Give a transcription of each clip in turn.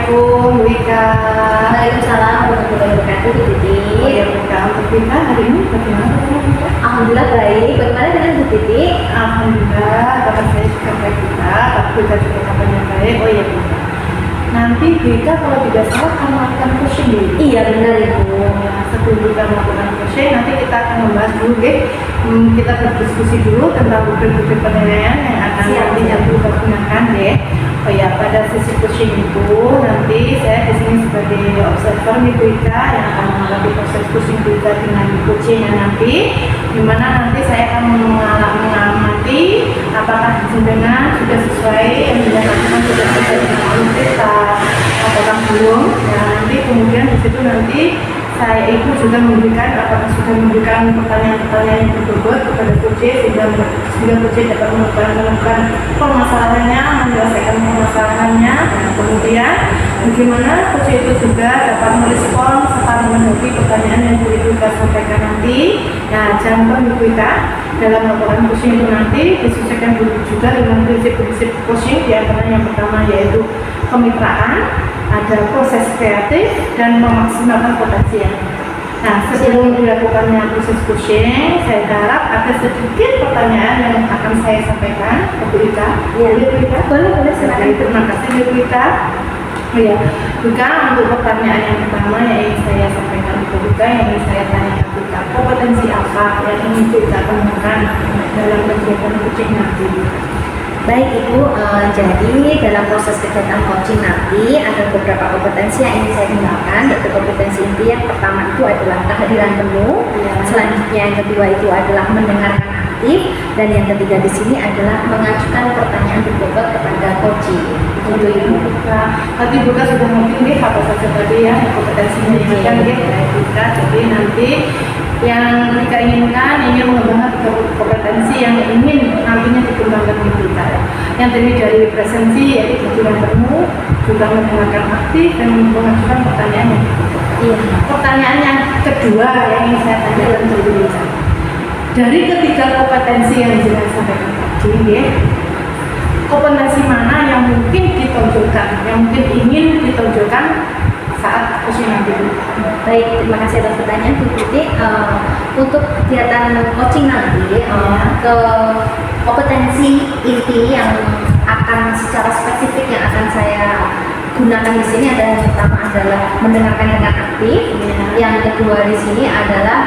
Assalamualaikum Bu Ika. Waalaikumsalam warahmatullahi wabarakatuh, Bu Titi. Oh ya Bu Ika, untuk kita hari ini bagaimana Bu Ika? Alhamdulillah baik. Bagaimana dengan Bu Titi? Alhamdulillah, kabar saya juga baik Bu Ika. Bu Ika juga kabarnya baik. Oh ya Bu Ika, nanti Bu Ika kalau tidak salah akan melakukan coaching dulu. Iya benar Ibu. Ya, sebelum kita melakukan coaching, nanti kita akan membahas dulu deh. Kita berdiskusi dulu tentang bukti-bukti penilaian yang akan nantinya Bu Ika gunakan deh. Oh ya, pada sesi coaching itu nanti saya di sini sebagai observer nih Bu Ika yang akan menghadapi proses coaching Bu Ika dengan coachingnya nanti, dimana nanti saya akan mengamati apakah jenengan sudah sesuai yang dilakukan sudah sesuai dengan alur kita apakah belum. Nah nanti kemudian di situ nanti saya itu juga memberikan apakah sudah memberikan pertanyaan-pertanyaan yang berbobot kepada coach sehingga coach dapat menemukan permasalahannya, menyelesaikan permasalahannya. Nah kemudian bagaimana coach itu juga dapat merespon serta menanggapi pertanyaan yang kita sampaikan nanti. Nah jangan lupa kita dalam laporan coaching itu nanti disesuaikan juga dengan prinsip-prinsip coaching, di antaranya yang pertama yaitu kemitraan, ada proses kreatif dan memaksimalkan potensi yang ada. Nah, sebelum dilakukannya proses coaching, saya harap ada sedikit pertanyaan yang akan saya sampaikan ke Bu Ika. Ya, Bu Ika. boleh silakan. Terima kasih Bu Ika. Oh ya, Bu Ika, untuk pertanyaan yang pertama yang ingin saya sampaikan ke Bu Ika, yang ingin saya tanya ke Bu Ika, kompetensi apa yang ingin Bu Ika temukan dalam kegiatan coaching nanti? Baik Ibu, jadi dalam proses kegiatan coaching nanti ada beberapa kompetensi yang ingin saya kembangkan, yaitu kompetensi inti yang pertama itu adalah kehadiran penuh, selanjutnya yang kedua itu adalah mendengarkan aktif, dan yang ketiga di sini adalah mengajukan pertanyaan berbobot kepada coaching. Itu Ibu. Nanti Bu Ika sudah mungkin nih apa saja tadi ya kompetensinya kan dia Bu Ika, jadi nanti yang kita inginkan ingin mengembangkan kompetensi yang ingin nantinya dikembangkan di kita. Yang terdiri dari presensi yaitu kehadiran penuh, juga mendengarkan aktif dan mengajukan pertanyaan yang Iya. Pertanyaan yang kedua yang ingin saya tanyakan ke Bu Ika, dari ketiga kompetensi yang saya sampaikan tadi, ya, kompetensi mana yang mungkin ditonjolkan, yang mungkin ingin ditonjolkan saat coaching nanti? Baik, terima kasih atas pertanyaan Bu Titi. Untuk kegiatan coaching nanti, ke kompetensi inti yang akan secara spesifik yang akan saya gunakan di sini adalah yang pertama adalah mendengarkan dengan aktif, yang kedua di sini adalah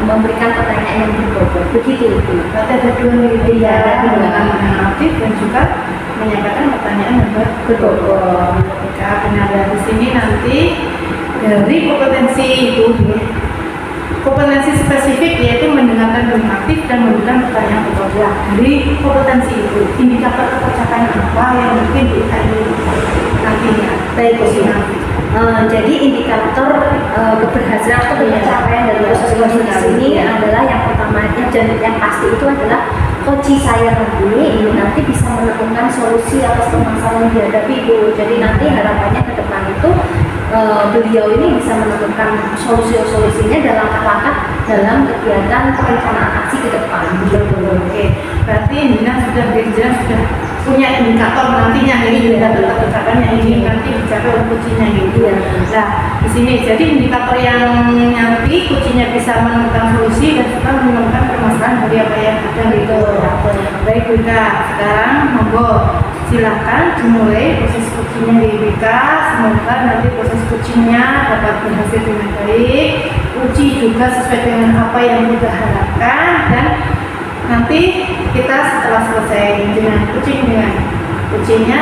memberikan pertanyaan yang berbobot. Begitu Ibu. Berarti ada dua nih, ya, mendengarkan dengan aktif dan juga menyampaikan pertanyaan yang berbobot. Benar, di sini nanti dari kompetensi itu, kompetensi spesifik yaitu mendengarkan dengan aktif dan memberikan pertanyaan berbobot. Dari kompetensi itu, indikator kepercayaan apa yang mungkin kita ingin nantinya? Baik, jadi indikator keberhasilan atau pencapaian dari proses coaching ini adalah yang pertama dan yang pasti itu adalah coach saya nanti bisa menemukan solusi atas permasalahan yang dihadapi Ibu. Jadi nanti harapannya ke depan itu beliau ini bisa menemukan solusinya dalam langkah-langkah dalam kegiatan perencanaan aksi ke depan. Oke, berarti Nina sudah punya indikator nantinya ini indikator kebijakan yang ingin nanti dicapai oleh coachingnya gitu. Nah di sini jadi indikator yang nanti coachingnya bisa menemukan solusi dan juga menemukan permasalahan dari apa yang ada gitu. Baik Bu Ika, sekarang monggo silakan dimulai proses coachingnya di Bu Ika. Semoga nanti proses coachingnya dapat berhasil dengan baik, uji juga sesuai dengan apa yang kita harapkan, dan nanti kita setelah selesai dengan coachingnya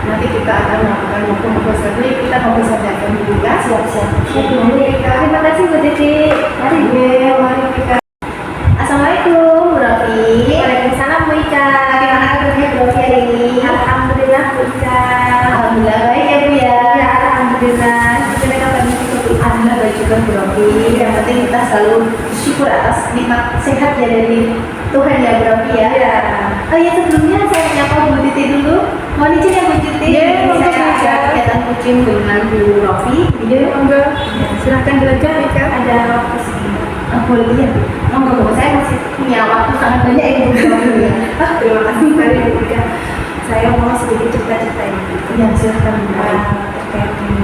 nanti kita akan melakukan ngobrol sendiri, kita ngobrol saja akan juga siap-siap. Terima kasih Bu Titi. Mari kita. Assalamualaikum Bu Rofi. Waalaikumsalam Bu Ika. Gimana kabarnya Bu Rofi hari ini? Alhamdulillah Bu Ika. Alhamdulillah baik ya Bu ya. Ya alhamdulillah. Gimana kabarnya Bu Rofi? Alhamdulillah baik juga Bu Rofi. Yang penting kita selalu bersyukur atas nikmat sehat ya dari Tuhan ya Bu Rofi ya. Oh ya, sebelumnya saya menyapa Bu Titi dulu. Mohon izin ya Bu Titi. Saya ada kegiatan coaching dengan Bu Rofi. Iya, monggo. Silahkan belajar ya. Ada waktu segini. Boleh ya. Monggo, saya masih punya waktu sangat banyak ya Bu Rofi. Terima kasih sekali Bu Ika. Saya mau sedikit cerita-cerita ini. Ya silahkan. Terkait dengan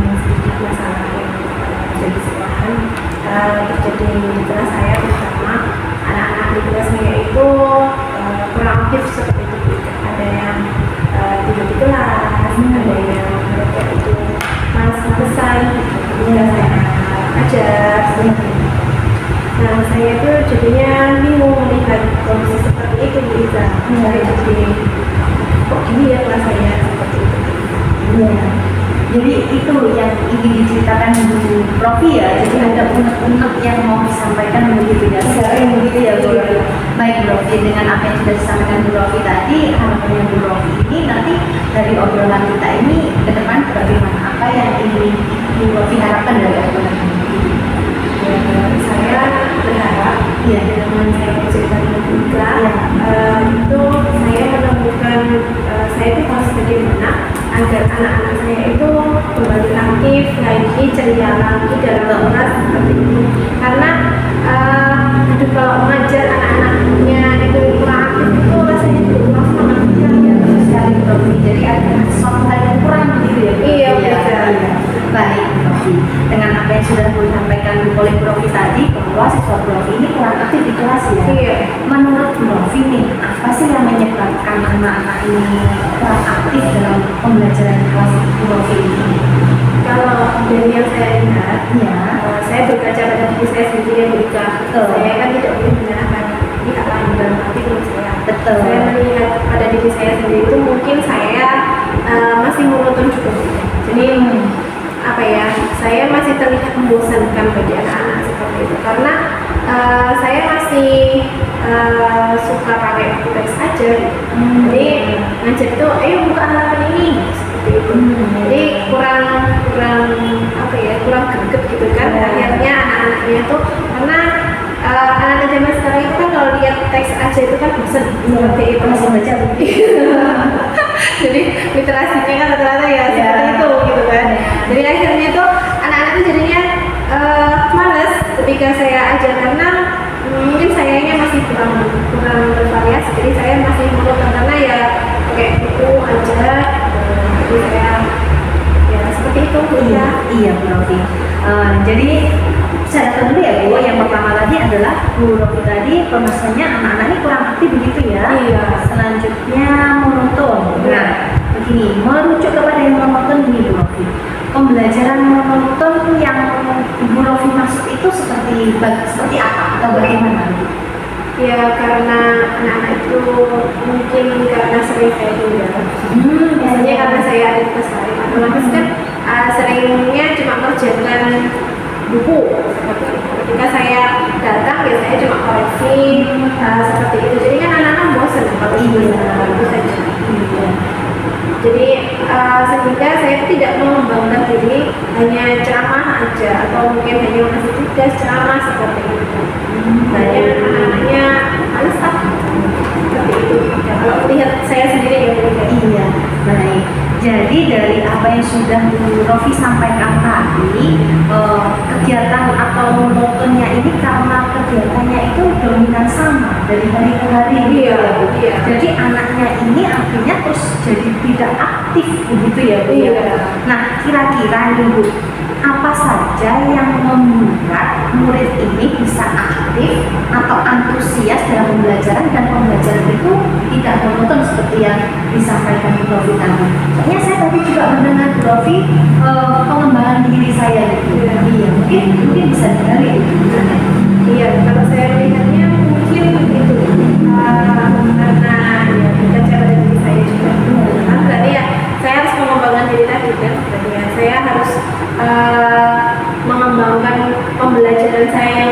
kok gini ya kelas saya seperti itu. Iya. Jadi itu yang ingin diceritakan Bu Rofi ya. Jadi ada unek-unek yang mau disampaikan begitu ya. Sering begitu ya Bu Rofi. Baik Bu Rofi, dengan apa yang sudah disampaikan Bu Rofi tadi, harapannya Bu Rofi ini nanti dari obrolan kita ini ke depan bagaimana, apa yang ingin Bu Rofi harapkan dari obrolan ini? Saya berharap Iya. dengan saya bercerita dengan Buka, Iya. itu saya menemukan saya itu harus bagaimana agar anak-anak saya itu kembali aktif lagi, ceria lagi dalam kelas seperti itu. Karena aduh, kalau mengajar anak-anaknya itu kurang aktif itu rasanya itu kurang semangat Ya, betul sekali Bu Rofi. Jadi ada sesuatu hal yang kurang gitu ya Bu Rofi? Iya, Ya, betul. iya. Baik Bu Rofi, dengan apa yang sudah disampaikan oleh Bu Rofi tadi bahwa siswa Bu Rofi ini kurang aktif di kelas ya. Iya. Menurut Bu Rofi nih, apa sih yang menyebabkan anak-anak ini kurang aktif dalam pembelajaran di kelas Bu Rofi ini? Kalau dari yang saya lihat, Ya. saya berkaca pada diri saya sendiri yang berikah. Betul. Saya kan tidak boleh menyalahkan pihak lain dalam arti menurut saya. Betul. Saya melihat pada diri saya sendiri itu mungkin saya masih monoton juga. Jadi apa ya? Saya masih terlihat membosankan bagi anak-anak seperti itu karena saya masih suka pakai teks aja. Jadi ngajar itu, ayo buka halaman ini seperti itu. Jadi kurang apa ya, kurang greget gitu kan. Akhirnya anak-anaknya tuh karena anak-anak zaman sekarang itu kan kalau lihat teks aja itu kan bosan seperti itu. Masih baca buku. Jadi literasinya kan rata-rata ya seperti itu gitu kan. Jadi akhirnya tuh anak-anak tuh jadinya malas ketika saya ajar karena mungkin sayanya masih kurang bervariasi. Jadi saya masih monoton karena ya pakai buku aja. Jadi saya ya seperti itu. Iya, iya Bu Rofi. Jadi saya datang dulu ya Bu. Yang pertama tadi adalah Bu Rofi tadi permasalahannya anak-anak ini kurang aktif begitu ya. Iya. Selanjutnya monoton. Iya. Nah, begini, merujuk kepada yang monoton ini Bu Rofi. Pembelajaran monoton tuh yang Bu Rofi maksud itu seperti apa atau bagaimana? Ya karena anak-anak itu mungkin karena sering saya tinggal. Biasanya karena saya ada di kelas lain, otomatis kan seringnya cuma mengerjakan buku. Ketika saya datang ya saya cuma koreksi seperti itu. Jadi kan anak-anak bosan kalau itu saja. Jadi sehingga saya tidak mengembangkan diri hanya ceramah aja atau mungkin hanya ngasih tugas ceramah seperti itu. Banyak anak-anaknya males seperti itu. Ya, kalau lihat saya sendiri ya Iya, baik. Jadi dari apa yang sudah Bu Rofi sampaikan tadi, kegiatan atau monotonnya ini karena kegiatannya itu dominan sama dari hari ke hari. Iya, gitu ya, Bu. iya. Jadi anaknya ini artinya terus jadi tidak aktif begitu ya Bu. ya? Iya. Nah, kira-kira nih Bu, apa saja yang membuat murid ini bisa aktif atau antusias dalam pembelajaran dan pembelajaran itu tidak monoton seperti yang disampaikan Bu Rofi tadi. Soalnya saya tadi juga mendengar Bu Rofi pengembangan diri saya gitu. Iya, mungkin bisa digali itu. Iya, kalau saya melihatnya mungkin itu karena ya berkaca pada diri saya juga. Kan berarti ya saya harus mengembangkan diri tadi kan. Berarti ya saya harus mengembangkan pembelajaran saya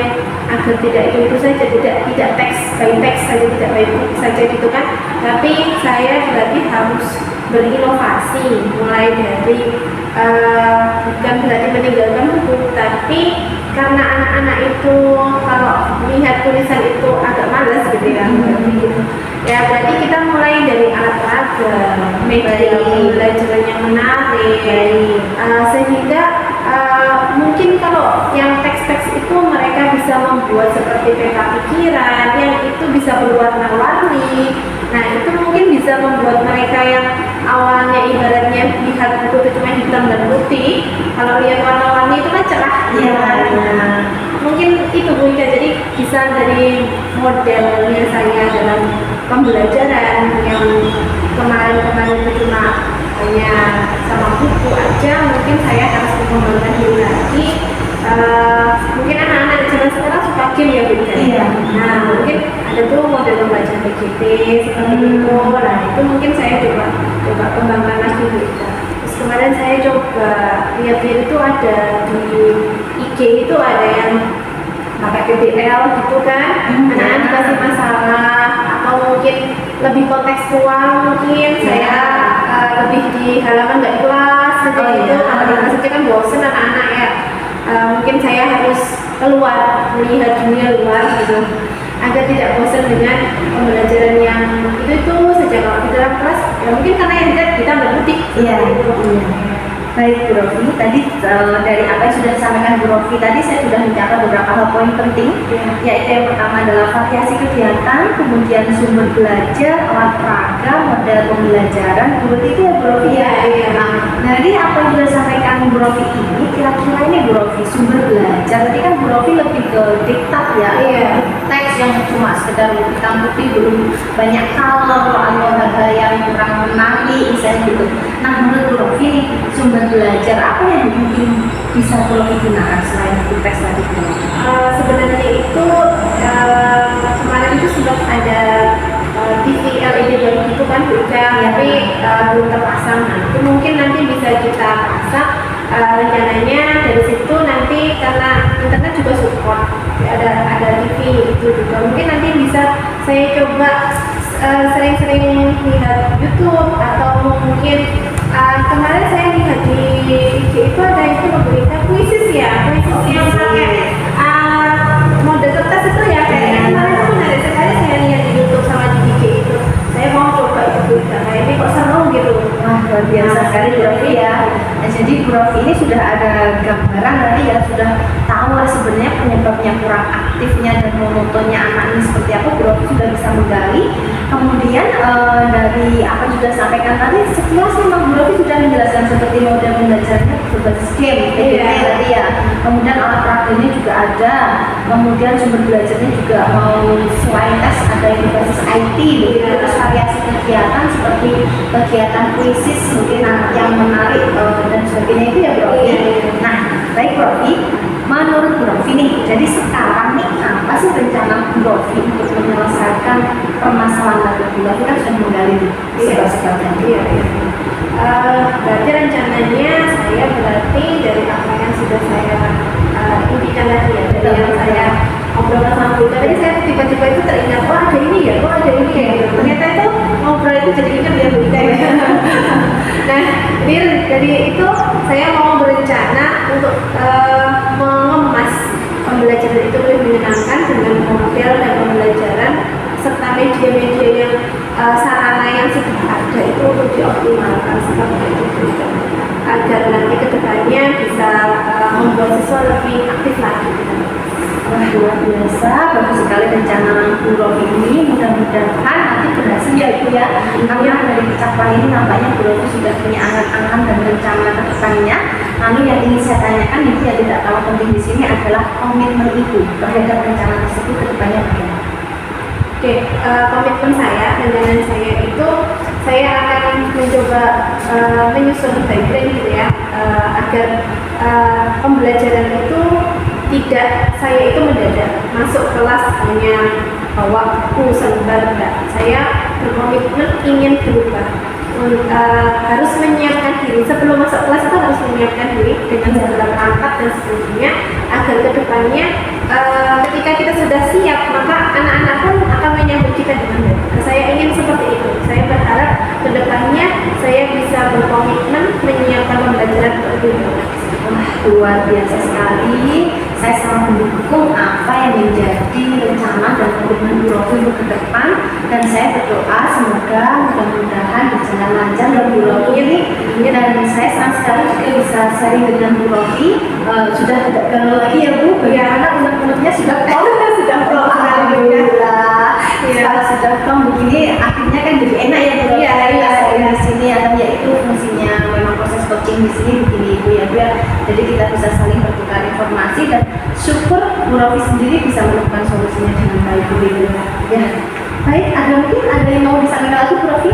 agar tidak itu saja, tidak teks by teks saja, tidak by book saja gitu kan. Tapi saya berarti harus berinovasi mulai dari bukan berarti meninggalkan buku, tapi karena anak-anak itu kalau melihat tulisan itu agak malas gitu ya, ya berarti kita mulai dari alat peraga, media pembelajaran yang menarik, sehingga mungkin kalau yang teks-teks itu mereka bisa membuat seperti peta pikiran yang itu bisa berwarna-warni. Nah itu mungkin bisa membuat mereka yang awalnya ibaratnya lihat buku itu cuma hitam dan putih, kalau lihat warna-warni itu kan cerah. Iya. Mungkin itu Bu Ika, jadi bisa dari modelnya saya dalam pembelajaran yang kemarin itu cuma hanya sama buku aja, mungkin saya harus mengembangkan diri lagi. Mungkin anak-anak zaman sekarang suka game ya Bu Ika? Iya. Nah mungkin ada tuh model pembelajaran PJT seperti itu. Nah itu mungkin saya coba kembangkan lagi Bu Ika. Terus kemarin saya coba lihat-lihat itu ada di IG itu ada yang pakai PBL gitu kan, anak-anak dikasih masalah atau mungkin lebih kontekstual, mungkin saya lebih di halaman nggak kelas seperti itu. Kalau di kelas aja kan bosen anak-anak ya. Mungkin saya harus keluar melihat dunia luar gitu agar tidak bosan dengan pembelajaran yang itu saja. Kalau di dalam kelas ya mungkin karena yang kita berbutik. Iya. Baik Bu Rofi, tadi dari apa yang sudah disampaikan Bu Rofi tadi saya sudah mencatat beberapa hal poin penting, yaitu yang pertama adalah variasi kegiatan, kemudian sumber belajar, alat peraga, model pembelajaran, seperti itu ya Bu Rofi ya. Nah, dari apa yang sudah disampaikan Bu Rofi ini, kira-kira ini Bu Rofi sumber belajar, tadi kan Bu Rofi lebih ke diktat ya, teks yang cuma sekedar hitam putih, belum banyak color atau hal yang kurang menarik misalnya gitu. Nah menurut Bu Rofi sumber belajar apa yang mungkin bisa Bu Rofi gunakan selain buku teks tadi? Sebenarnya itu kemarin itu sudah ada TV LED baru itu kan Bu Ika, tapi belum terpasang. Nah itu mungkin nanti bisa kita pasang. Rencananya dari situ nanti karena internet juga support ada TV itu juga, mungkin nanti bisa saya coba sering-sering lihat YouTube atau mungkin kemarin saya lihat di IG itu ada itu memberikan kuisis yang pakai model kertas itu ya kayaknya kemarin itu menarik sekali saya lihat di YouTube sama di IG itu. Saya mau coba itu karena ini kok seru gitu. Wah luar biasa sekali Bu Rofi ya. Nah, jadi Bu Rofi ini sudah ada gambaran nanti ya, sudah tahu lah sebenarnya penyebabnya kurang aktifnya dan monotonnya anak ini seperti apa. Bu Rofi sudah bisa menggali. Kemudian dari apa yang sudah sampaikan tadi, sekilas memang Bu Rofi sudah menjelaskan seperti model pembelajarannya berbasis game, tadi ya. Kemudian alat praktiknya juga ada. Kemudian sumber belajarnya juga mau selain tes ada yang berbasis IT, terus variasi kegiatan seperti kegiatan kuisis mungkin yang menarik dan sebagainya itu ya Bu Rofi. Nah, baik Bu Rofi, menurut Bu Rofi nih, jadi sekarang nih apa sih rencana Bu Rofi untuk menyelesaikan permasalahan tadi? Bu Rofi kan sudah menggali sebab-sebabnya. Berarti rencananya saya berarti dari apa yang sudah saya impikan tadi ya, dari yang saya obrolkan sama Bu Ika tadi, saya tiba-tiba itu teringat, wah ada ini ya, wah ada ini ya gitu. Ternyata itu ngobrol itu jadi ingat ya Bu Ika ya. Nah, dari itu saya mau berencana untuk mengemas pembelajaran itu lebih menyenangkan dengan model dan pembelajaran serta media-media yang sarana yang sudah ada itu untuk dioptimalkan seperti itu agar nanti kedepannya bisa membuat siswa lebih aktif lagi. Wah luar biasa, bagus sekali rencana Bu Rofi ini. Mudah-mudahan nanti berhasil ya Ibu ya. Karena dari ucapan ini nampaknya Bu Rofi sudah punya angan-angan dan rencana ke depannya. Lalu yang ingin saya tanyakan itu yang tidak kalah penting di sini adalah komitmen Ibu terhadap rencana tersebut ke depannya bagaimana? Oke, komitmen saya, rencana saya itu saya akan mencoba menyusun guideline gitu ya, agar pembelajaran itu tidak saya itu mendadak masuk kelas hanya bawa buku selembar, enggak. Saya berkomitmen ingin berubah. Harus menyiapkan diri sebelum masuk kelas itu harus menyiapkan diri dengan segala perangkat dan sebagainya agar kedepannya ketika kita sudah siap maka anak-anak pun akan menyambut kita dengan baik. Saya ingin seperti itu. Saya berharap kedepannya saya bisa berkomitmen menyiapkan pembelajaran lebih baik. Wah luar biasa sekali. Saya sangat mendukung apa yang menjadi rencana dan komitmen Bu Rofi untuk ke depan, dan saya berdoa semoga mudah-mudahan berjalan lancar dan Bu Rofi ini, dan saya sangat sekali juga bisa sharing dengan Bu Rofi. Sudah tidak galau lagi ya Bu, bagaimana unek-uneknya sudah sudah pro alhamdulillah. Kalau sudah pro begini akhirnya kan jadi enak ya Bu Rofi. Di sini ada yaitu fungsinya memang proses coaching di sini begini Ibu ya Bu ya. Jadi kita bisa saling bertukar informasi dan syukur Bu Rofi sendiri bisa menemukan solusinya dengan baik Bu Ibu. Ya, baik. Mungkin ada yang mau disampaikan lagi Bu Rofi?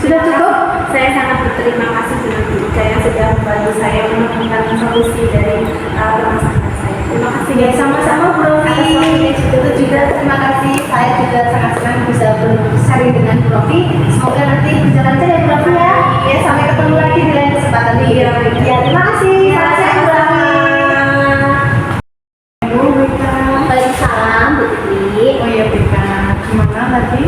Sudah cukup. Saya sangat berterima kasih dengan Bu Ika yang sudah membantu saya menemukan solusi dari permasalahan saya. Terima kasih ya, sama-sama Bu Rofi. Itu juga terima kasih, saya juga sangat senang bisa bersharing dengan Bu Rofi. Semoga nanti berjalan lancar ya Bu Rofi ya. Ya, sampai ketemu lagi di lain kesempatan nih. Ya, terima kasih. Sama-sama. Bu Rika. Waalaikumsalam Bu Titi. Oh iya Rika, gimana tadi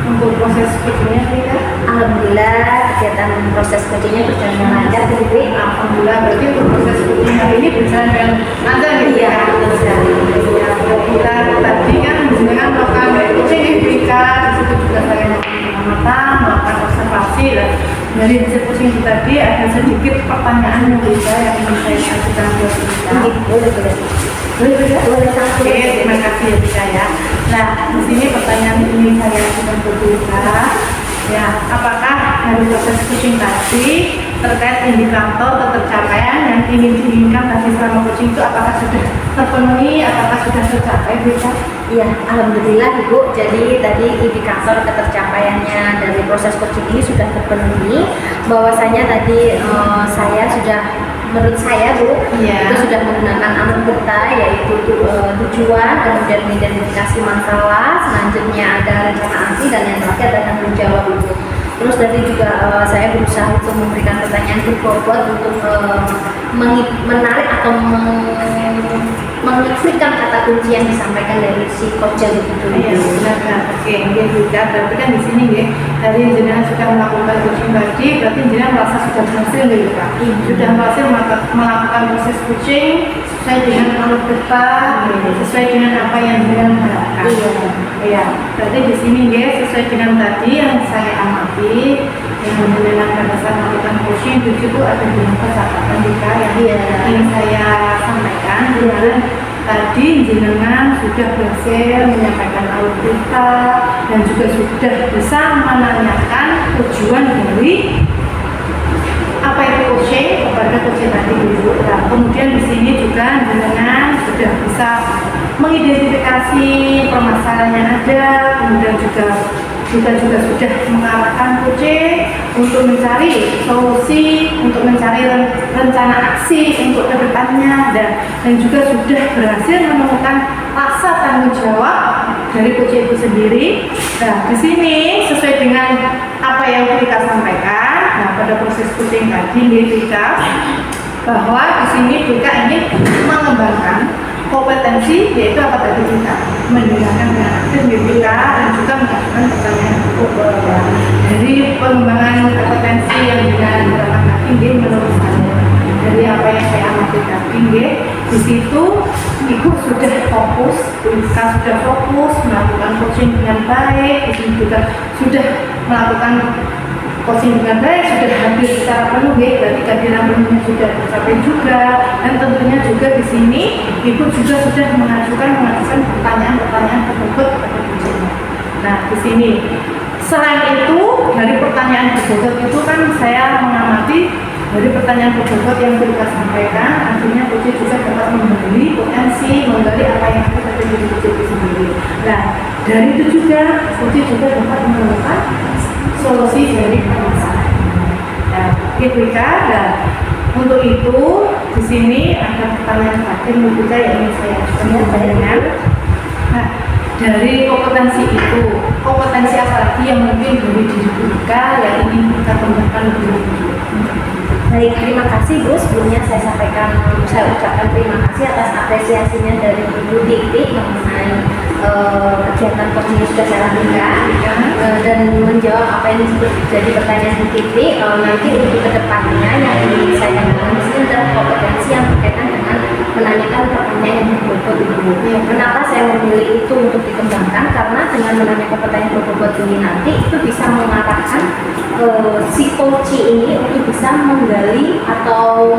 untuk proses coachingnya Rika? Alhamdulillah kegiatan proses coachingnya berjalan lancar Bu Titi. Alhamdulillah, berarti untuk proses coaching hari ini berjalan dengan lancar nih Iya, ya. betul sekali. Ya, kita tadi kan dengan melakukan coaching di Rika, di situ juga saya melakukan observasi dan dari hasil coaching tadi ada sedikit pertanyaan yang Rika yang ingin saya ajukan buat Rika. Boleh, boleh. Boleh Rika? Boleh, sangat Oke, boleh. terima kasih ya Rika ya. Nah, di sini pertanyaan ini saya ajukan ke Rika. Ya, apakah dari proses coaching tadi terkait indikator ketercapaian yang ingin diinginkan tadi selama coaching itu apakah sudah terpenuhi, apakah sudah tercapai Rika? Iya, alhamdulillah Ibu. Jadi tadi indikator ketercapaiannya dari proses coaching ini sudah terpenuhi. Bahwasanya tadi saya sudah, menurut saya Bu, Iya. itu sudah menggunakan anugerta, yaitu tujuan, kemudian identifikasi masalah, selanjutnya ada rencana aksi, dan yang terakhir ada tanggung jawab Ibu. Terus tadi juga saya berusaha untuk memberikan pertanyaan berbobot untuk menarik atau mengeksplikkan kata kunci yang disampaikan dari si coach itu. Iya, benar. Oke, dia juga berarti kan di sini ya, dari jenengan sudah melakukan coaching tadi, berarti jenengan merasa sudah berhasil nih Kak. Sudah berhasil melakukan proses coaching sesuai dengan alur kita, sesuai dengan apa yang jenengan harapkan. Iya, berarti di sini ya sesuai dengan tadi yang saya amati, yang jenengan pada saat melakukan coaching di situ ada beberapa catatan juga yang ingin saya sampaikan. Dimana tadi jenengan sudah berhasil menyampaikan alur kita dan juga sudah bisa menanyakan tujuan dari apa itu coaching kepada coaching tadi dulu. Nah, kemudian di sini juga jenengan sudah bisa mengidentifikasi permasalahan yang ada, kemudian juga sudah mengarahkan coaching untuk mencari solusi, untuk mencari rencana aksi untuk kedepannya, dan juga sudah berhasil menemukan rasa tanggung jawab dari coaching itu sendiri. Nah, di sini sesuai dengan apa yang kita sampaikan, nah pada proses coaching tadi kita bahwa di sini kita ingin mengembangkan kompetensi, yaitu apa tadi kita mendengarkan dengan aktif kita dan juga melakukan pertanyaan dari pengembangan kompetensi yang dengan harapan tinggi menurut saya dari apa yang saya amati tinggi di situ ibu sudah fokus, kita sudah fokus melakukan coaching dengan baik, di sini juga sudah melakukan coaching dengan baik, sudah hampir secara penuh ya, berarti kehadiran penuhnya sudah tercapai juga, dan tentunya juga di sini ibu juga sudah mengajukan pertanyaan-pertanyaan tersebut kepada coachingnya. Nah di sini selain itu dari pertanyaan berbobot itu kan saya mengamati dari pertanyaan berbobot yang kita sampaikan, artinya coaching juga dapat menggali potensi, menggali apa yang ada pada diri coaching itu sendiri. Nah dari itu juga coaching juga dapat menemukan solusi dari permasalahan. Nah, gitu kan. Nah, untuk itu di sini ada pertanyaan terakhir juga yang ingin saya sampaikan. Nah, dari kompetensi itu, kompetensi apa lagi yang mungkin dari diri kita yang ingin kita kembangkan lebih lanjut? Baik, terima kasih Bu. Sebelumnya saya ucapkan terima kasih atas apresiasinya dari Ibu Titi mengenai kegiatan coaching yang sudah saya lakukan dan menjawab apa yang jadi pertanyaan Bu Titi. Nanti untuk kedepannya yang ingin saya kembangkan di sini adalah kompetensi yang berkaitan dengan menanyakan pertanyaan yang berbobot Ibu. Kenapa saya memilih itu untuk dikembangkan? Karena dengan menanyakan pertanyaan berbobot ini nanti itu bisa mengarahkan si coach ini untuk bisa menggali atau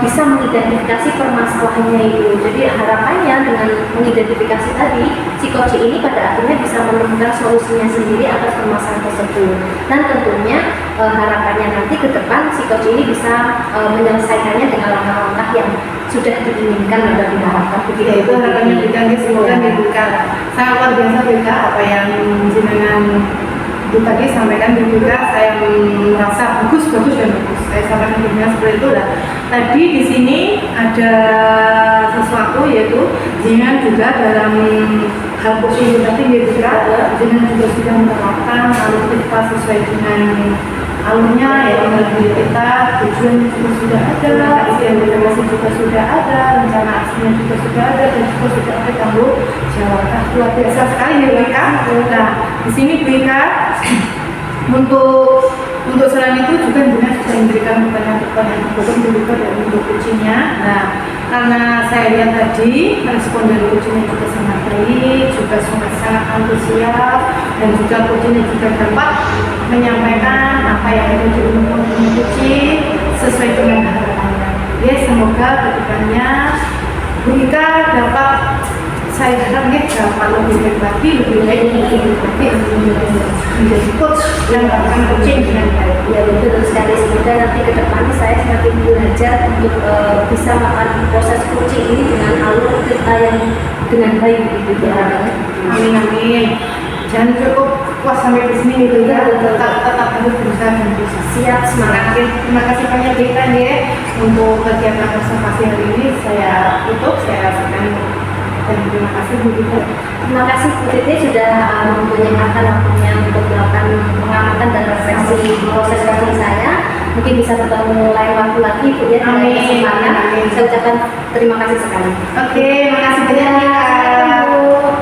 bisa mengidentifikasi permasalahannya itu. Jadi harapannya dengan mengidentifikasi tadi, si coach ini pada akhirnya bisa menemukan solusinya sendiri atas permasalahan tersebut. Dan tentunya harapannya nanti ke depan si coach ini bisa menyelesaikannya dengan langkah-langkah yang sudah diinginkan dan diharapkan. Ya, itu harapannya juga semoga dibuka sangat luar biasa juga apa yang jenengan Itu tadi sampaikan juga saya merasa bagus dan bagus. Saya sampaikan juga seperti itu lah. Tadi di sini ada sesuatu yaitu jangan juga dalam hal coaching tadi dia juga jangan juga sudah menerapkan alur kita sesuai dengan alurnya ya dalam diri kita, tujuan juga sudah ada, evaluasi juga sudah ada, rencana aksinya juga sudah ada, dan juga sudah ada tanggung jawab. Luar biasa sekali ya Bu Ika. Nah di sini Bu Ika untuk selain itu juga benar sudah memberikan pertanyaan juga dari untuk coachingnya. Nah karena saya lihat tadi respon dari coachingnya juga sangat baik, juga sangat antusias, dan juga coachingnya juga dapat menyampaikan apa yang ada di umum coaching sesuai dengan harapannya. Ya semoga kedepannya Bu Ika dapat, saya harap ya dapat lebih baik lagi, lebih baik menjadi coach yang melakukan coaching dengan baik. Ya betul sekali, semoga nanti ke depannya saya semakin belajar untuk bisa melakukan proses coaching ini dengan alur kita yang dengan baik gitu ya. Amin amin. Jangan cukup puas sampai di sini gitu ya, tetap harus berusaha dan berusaha. Siap, semangat. Terima kasih banyak Dita ya untuk kegiatan konservasi hari ini. Saya tutup, saya akan dan terima kasih Bu Dita. Terima kasih Bu Titi sudah menyempatkan waktunya untuk melakukan pengamatan dan refleksi proses coaching saya. Mungkin bisa bertemu lain waktu lagi Bu ya. Amin. Saya ucapkan terima kasih sekali. Oke, makasih banyak Dita.